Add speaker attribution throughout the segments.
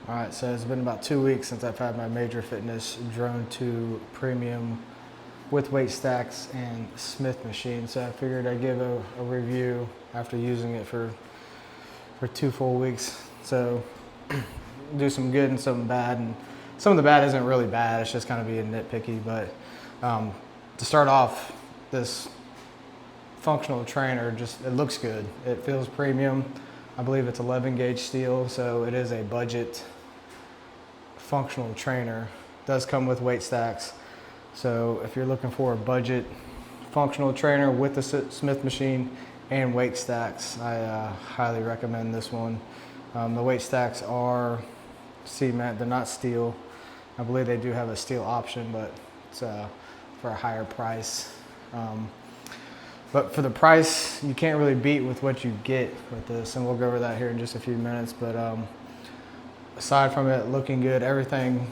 Speaker 1: All right, so it's been about 2 weeks since I've had my major Fitness Drone2 Premium with weight stacks and Smith machine. So I figured I'd give a review after using it for 2 full weeks. So do some good and some bad. And some of the bad isn't really bad, it's just kind of being nitpicky. But to start off, this functional trainer it looks good. It feels premium. I believe it's 11 gauge steel, so it is a budget functional trainer. It does come with weight stacks. So if you're looking for a budget functional trainer with the Smith machine and weight stacks, I highly recommend this one. The weight stacks are cement, they're not steel. I believe they do have a steel option, but it's for a higher price. But for the price, you can't really beat with what you get with this, and we'll go over that here in just a few minutes. But aside from it looking good, everything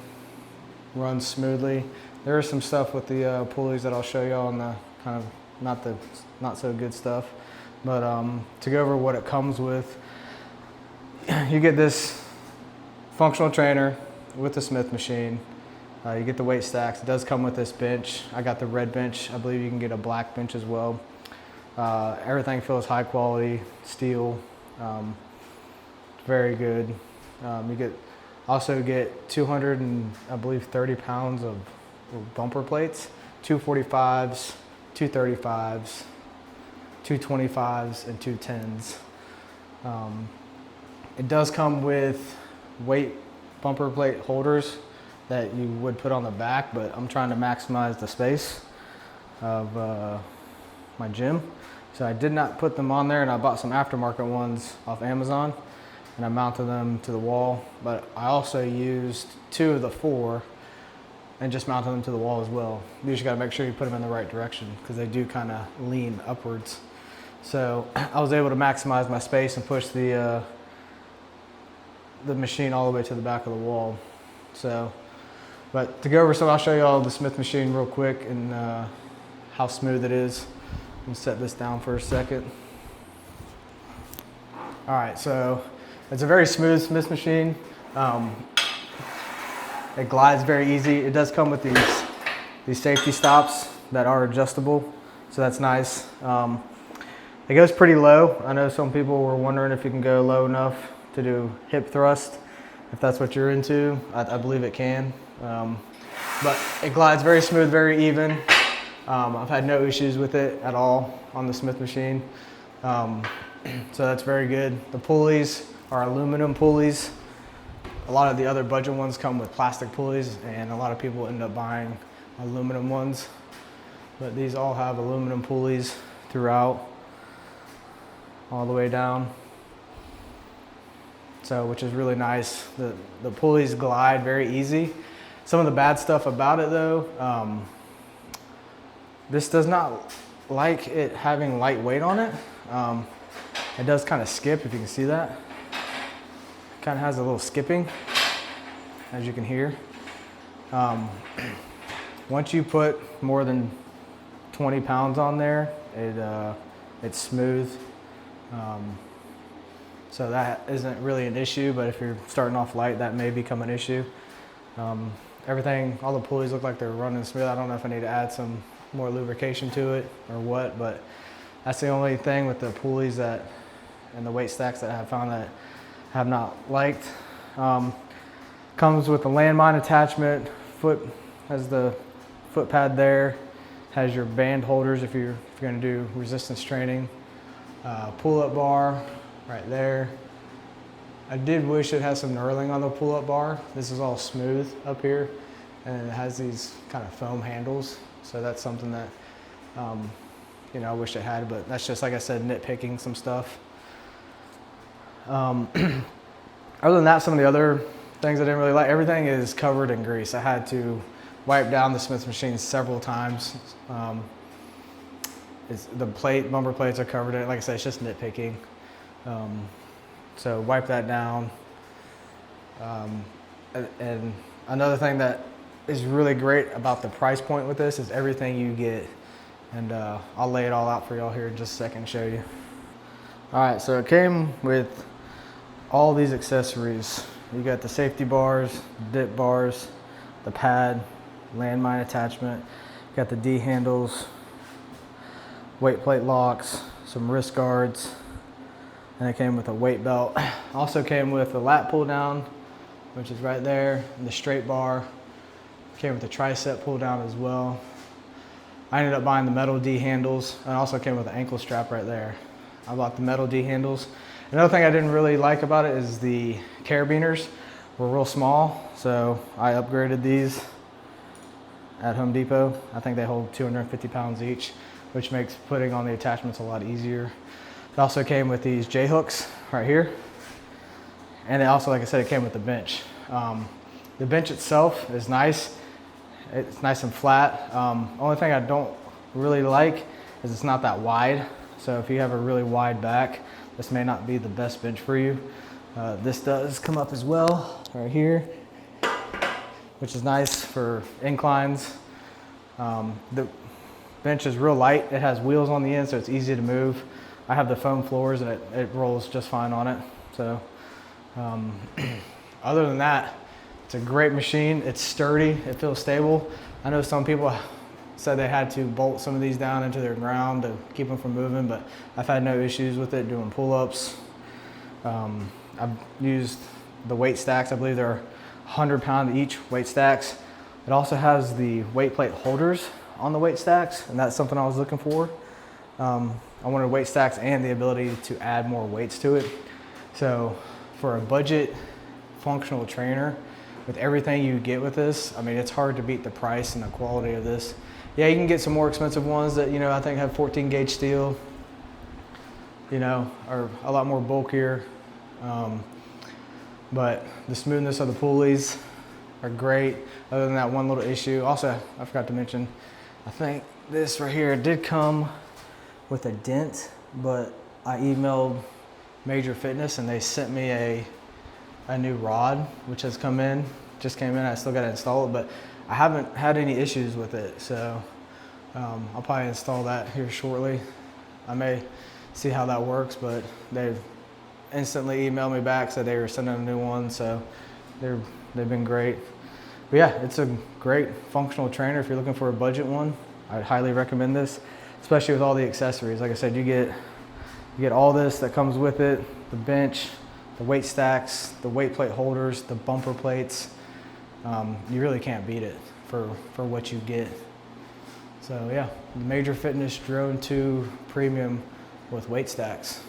Speaker 1: runs smoothly. There is some stuff with the pulleys that I'll show you on the kind of not so good stuff. But to go over what it comes with, you get this functional trainer with the Smith machine. You get the weight stacks. It does come with this bench. I got the red bench. I believe you can get a black bench as well. Everything feels high quality steel, very good. You also get 200 and I believe 30 pounds of bumper plates, 245s, 235s, 225s, and 210s. It does come with weight bumper plate holders that you would put on the back, but I'm trying to maximize the space of my gym. So I did not put them on there, and I bought some aftermarket ones off Amazon and I mounted them to the wall. But I also used 2 of the 4 and just mounted them to the wall as well. You just gotta make sure you put them in the right direction because they do kind of lean upwards. So I was able to maximize my space and push the machine all the way to the back of the wall. So, but to go over, so I'll show you all the Smith machine real quick and how smooth it is. I'm gonna set this down for a second. All right, so it's a very smooth Smith machine. It glides very easy. It does come with these safety stops that are adjustable, so that's nice. It goes pretty low. I know some people were wondering if you can go low enough to do hip thrust, if that's what you're into. I believe it can. But it glides very smooth, very even. I've had no issues with it at all on the Smith machine. So that's very good. The pulleys are aluminum pulleys. A lot of the other budget ones come with plastic pulleys, and a lot of people end up buying aluminum ones. But these all have aluminum pulleys throughout, all the way down. So, which is really nice. The pulleys glide very easy. Some of the bad stuff about it though, this does not like it having light weight on it. It does kind of skip, if you can see that. It kind of has a little skipping, as you can hear. Once you put more than 20 pounds on there, it's smooth. So that isn't really an issue, but if you're starting off light, that may become an issue. Everything, all the pulleys look like they're running smooth. I don't know if I need to add some more lubrication to it or what, but that's the only thing with the pulleys and the weight stacks that I have found that I have not liked. Comes with a landmine attachment. Has the foot pad there. Has your band holders if you're going to do resistance training. Pull-up bar right there. I did wish it had some knurling on the pull-up bar. This is all smooth up here, and it has these kind of foam handles. So that's something that I wish it had, but that's just, like I said, nitpicking some stuff. Other than that, some of the other things I didn't really like, everything is covered in grease. I had to wipe down the Smith machine several times. The bumper plates are covered in it. Like I said, it's just nitpicking. So wipe that down. And another thing that is really great about the price point with this is everything you get. And I'll lay it all out for y'all here in just a second and show you. All right, so it came with all these accessories. You got the safety bars, dip bars, the pad, landmine attachment. You got the D handles, weight plate locks, some wrist guards, and it came with a weight belt. Also came with a lat pull down, which is right there, and the straight bar. Came with a tricep pull down as well. I ended up buying the metal D handles, and also came with an ankle strap right there. I bought the metal D handles. Another thing I didn't really like about it is the carabiners were real small, so I upgraded these at Home Depot. I think they hold 250 pounds each, which makes putting on the attachments a lot easier. It also came with these J hooks right here. And it also, like I said, it came with the bench. The bench itself is nice. It's nice and flat. Only thing I don't really like is it's not that wide. So if you have a really wide back, this may not be the best bench for you. This does come up as well, right here, which is nice for inclines. The bench is real light. It has wheels on the end, so it's easy to move. I have the foam floors, and it rolls just fine on it. So other than that, it's a great machine. It's sturdy, it feels stable. I know some people said they had to bolt some of these down into their ground to keep them from moving, but I've had no issues with it doing pull-ups. I've used the weight stacks. I believe they're 100-pound each weight stacks. It also has the weight plate holders on the weight stacks, and that's something I was looking for. I wanted weight stacks and the ability to add more weights to it. So for a budget functional trainer, with everything you get with this, I mean, it's hard to beat the price and the quality of this. Yeah, you can get some more expensive ones that, I think have 14 gauge steel, are a lot more bulkier. But the smoothness of the pulleys are great, other than that one little issue. Also, I forgot to mention, I think this right here did come with a dent, but I emailed Major Fitness and they sent me a new rod, which has just came in. I still got to install it, but I haven't had any issues with it. So I'll probably install that here shortly. I may see how that works, but they've instantly emailed me back, said they were sending a new one. So they've been great. But yeah, it's a great functional trainer. If you're looking for a budget one, I'd highly recommend this, especially with all the accessories. Like I said, you get all this that comes with it, the bench, the weight stacks, the weight plate holders, the bumper plates. You really can't beat it for what you get. So yeah, the Major Fitness Drone 2 Premium with weight stacks.